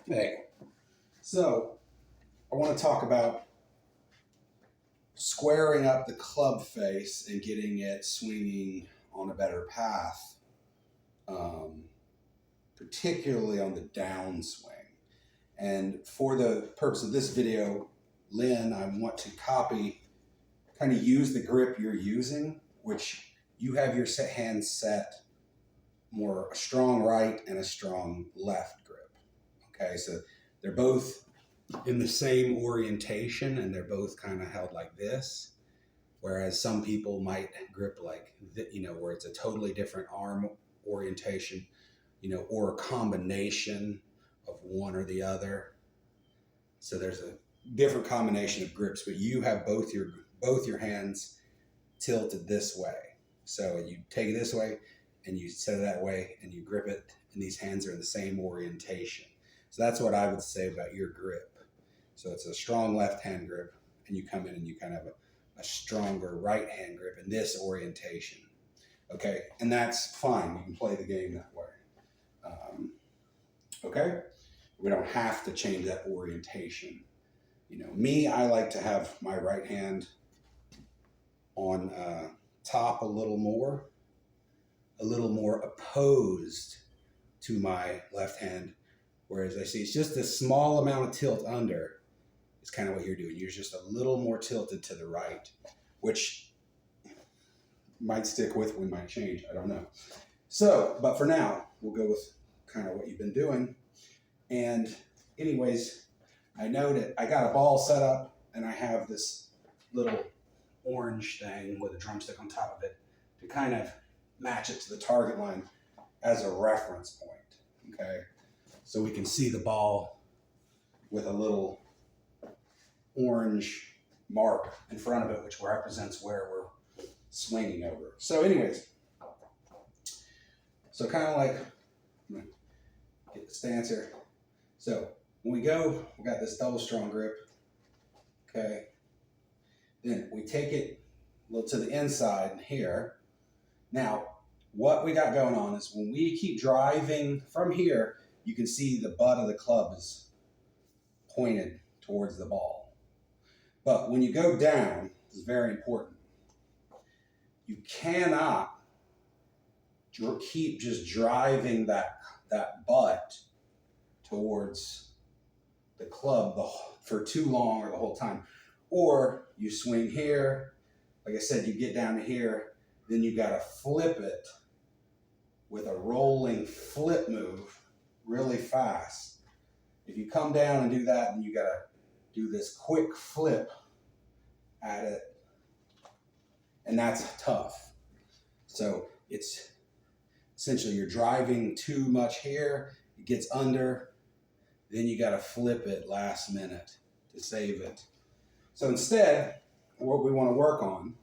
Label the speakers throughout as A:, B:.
A: Hey, so I want to talk about squaring up the club face and getting it swinging on a better path, um, particularly on the downswing. And for the purpose of this video, Lynn, I want to kind of use the grip you're using, which you have your hand set more a strong right and a strong left grip. Okay, so they're both in the same orientation and they're both kind of held like this, whereas some people might grip like where it's a totally different arm orientation, or a combination of one or the other. So there's a different combination of grips, but you have both your hands tilted this way. So you take it this way and you set it that way and you grip it, and these hands are in the same orientation. So that's what I would say about your grip. So it's a strong left hand grip, and you come in and you kind of have a stronger right hand grip in this orientation. Okay, and that's fine. You can play the game that way. Okay, we don't have to change that orientation. Me, I like to have my right hand on top a little more opposed to my left hand, whereas I see it's just a small amount of tilt under. It's kind of what you're doing. You're just a little more tilted to the right, which might stick with, we might change, I don't know. So, but for now, we'll go with kind of what you've been doing. And anyways, I know that I got a ball set up and I have this little orange thing with a drumstick on top of it to kind of match it to the target line as a reference point, okay? So we can see the ball with a little orange mark in front of it, which represents where we're swinging over. So anyways, so kind of like, get the stance here. So when we go, we got this double strong grip, okay? Then we take it a little to the inside here. Now, what we got going on is when we keep driving from here, you can see the butt of the club is pointed towards the ball. But when you go down, this is very important. You cannot keep just driving that butt towards the club for too long or the whole time. Or you swing here, like I said, you get down to here, then you got to flip it with a rolling flip move really fast. If you come down and do that, then you got to do this quick flip at it, and that's tough. So it's essentially you're driving too much here, it gets under, then you got to flip it last minute to save it. So instead, what we want to work on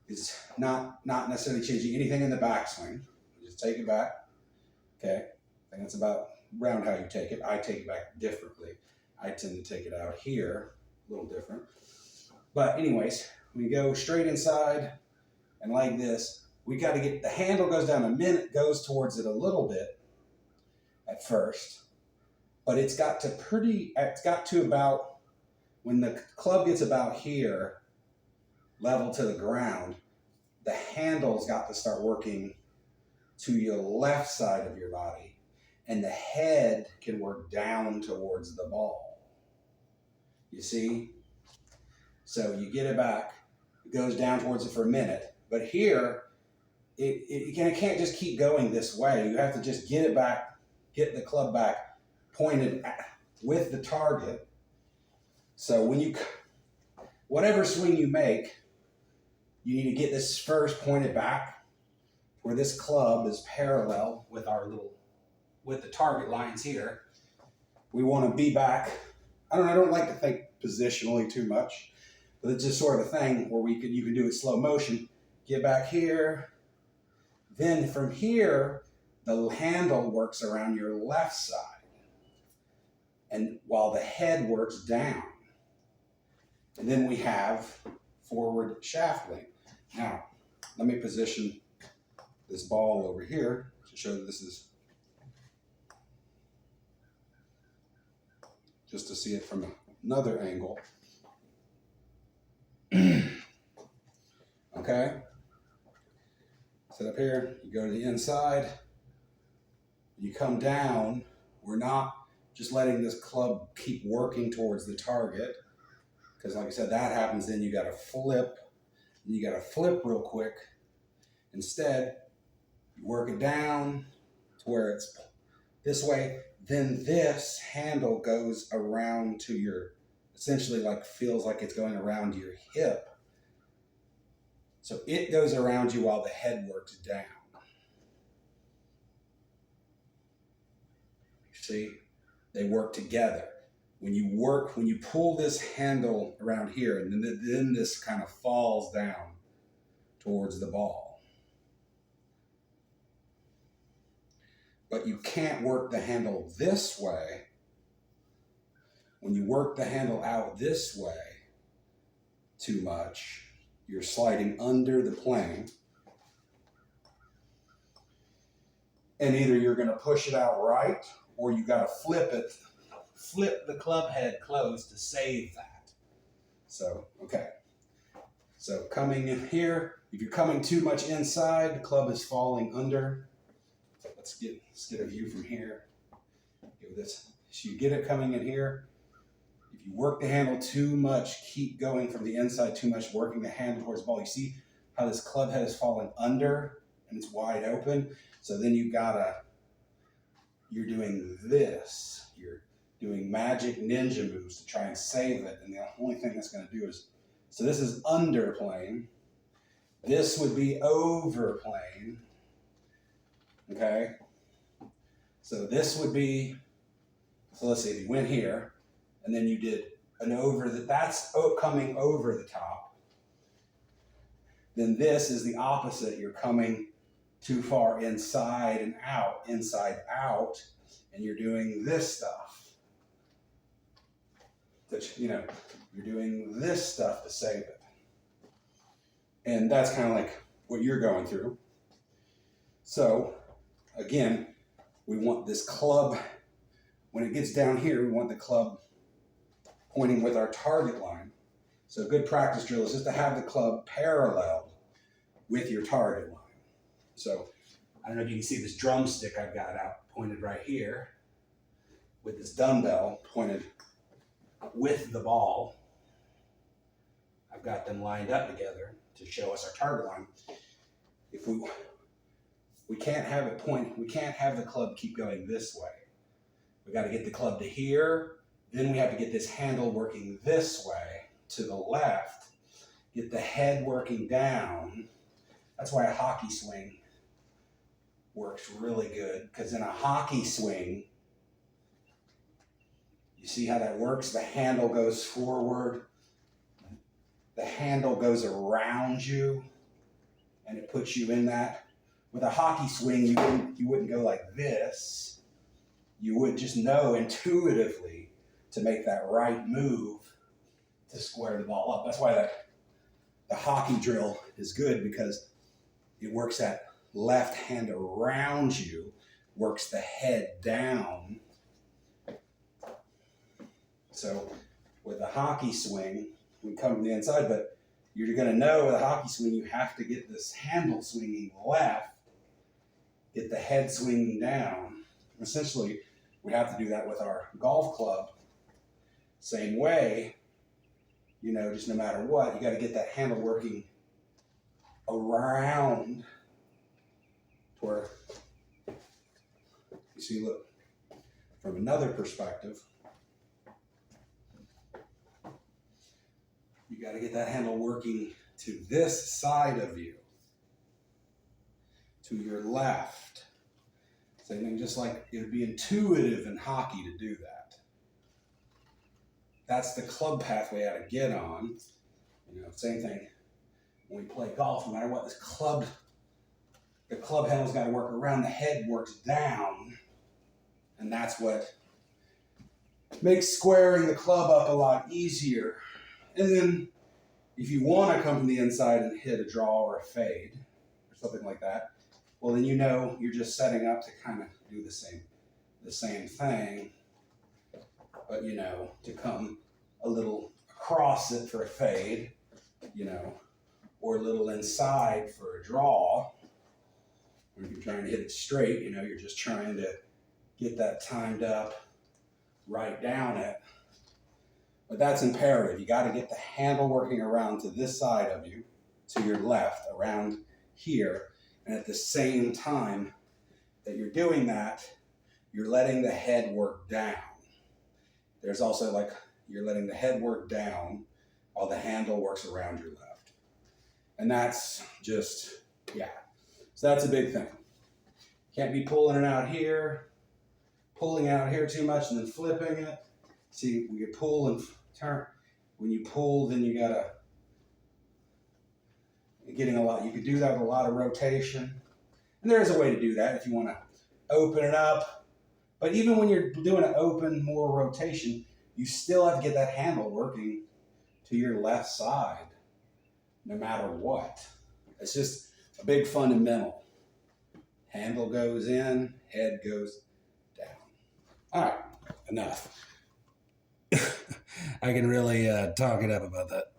A: is not necessarily changing anything in the backswing. Just take it back. Okay, I think that's about around how you take it. I take it back differently. I tend to take it out here, a little different. But anyways, we go straight inside and like this. We got to get, the handle goes down a minute, goes towards it a little bit at first, but it's got to about, when the club gets about here, level to the ground, the handle's got to start working to your left side of your body, and the head can work down towards the ball. You see? So you get it back, it goes down towards it for a minute, but here, it can't just keep going this way. You have to just get it back, get the club back, pointed with the target. So when whatever swing you make, you need to get this first pointed back where this club is parallel with with the target lines here. We want to be back. I don't like to think positionally too much, but it's just sort of a thing where you can do it slow motion. Get back here. Then from here, the handle works around your left side, and while the head works down. And then we have forward shaft length. Now, let me position this ball over here to show that this is just to see it from another angle. Okay, sit up here, you go to the inside, you come down. We're not just letting this club keep working towards the target, because like I said, that happens, then you got to flip. You got to flip real quick. Instead, you work it down to where it's this way. Then this handle goes around to your, essentially like feels like it's going around your hip. So it goes around you while the head works down. See, they work together. When you pull this handle around here, and then this kind of falls down towards the ball. But you can't work the handle this way. When you work the handle out this way too much, you're sliding under the plane. And either you're going to push it out right, or you got to flip the club head closed to save that. So, okay. So coming in here, if you're coming too much inside, the club is falling under. Let's get a view from here. Give this. So you get it coming in here. If you work the handle too much, keep going from the inside too much, working the handle towards the ball. You see how this club head is falling under and it's wide open? So then you're doing this. You're doing magic ninja moves to try and save it. And the only thing that's going to do is, so this is under plane. This would be over plane. Okay? So this would be, so let's see, if you went here, and then you did an over, that's coming over the top. Then this is the opposite. You're coming too far inside out, and you're doing this stuff. That, you know, you're doing this stuff to save it. And that's kind of like what you're going through. So, again, we want this club, when it gets down here, we want the club pointing with our target line. So a good practice drill is just to have the club parallel with your target line. So I don't know if you can see this drumstick I've got out pointed right here with this dumbbell pointed with the ball. I've got them lined up together to show us our target line. If we can't have it point, we can't have the club keep going this way. We got to get the club to here. Then we have to get this handle working this way to the left. Get the head working down. That's why a hockey swing works really good, because in a hockey swing, you see how that works? The handle goes forward. The handle goes around you, and it puts you in that. With a hockey swing, you wouldn't go like this. You would just know intuitively to make that right move to square the ball up. That's why the hockey drill is good, because it works that left hand around you, works the head down. So with a hockey swing, we come from the inside, but you're going to know with a hockey swing, you have to get this handle swinging left, get the head swinging down. Essentially, we have to do that with our golf club. Same way, you know, just no matter what, you got to get that handle working around to where, you see, look, from another perspective, you got to get that handle working to this side of you, to your left. Same thing, just like it would be intuitive in hockey to do that. That's the club pathway I ought to get on. You know, same thing when we play golf. No matter what, the club handle's got to work around. The head works down, and that's what makes squaring the club up a lot easier. And then, if you want to come from the inside and hit a draw or a fade or something like that, well, then you know you're just setting up to kind of do the same thing. but to come a little across it for a fade, or a little inside for a draw. Or if you're trying to hit it straight, you're just trying to get that timed up, right down it. But that's imperative. You got to get the handle working around to this side of you, to your left, around here. And at the same time that you're doing that, you're letting the head work down. There's also you're letting the head work down while the handle works around your left. And that's just, So that's a big thing. Can't be pulling it out here, pulling out here too much and then flipping it. See, we could pull and turn. When you pull, then you gotta, you could do that with a lot of rotation. And there is a way to do that if you want to open it up. But even when you're doing an open, more rotation, you still have to get that handle working to your left side, no matter what. It's just a big fundamental. Handle goes in, head goes down. All right, enough. I can really talk it up about that.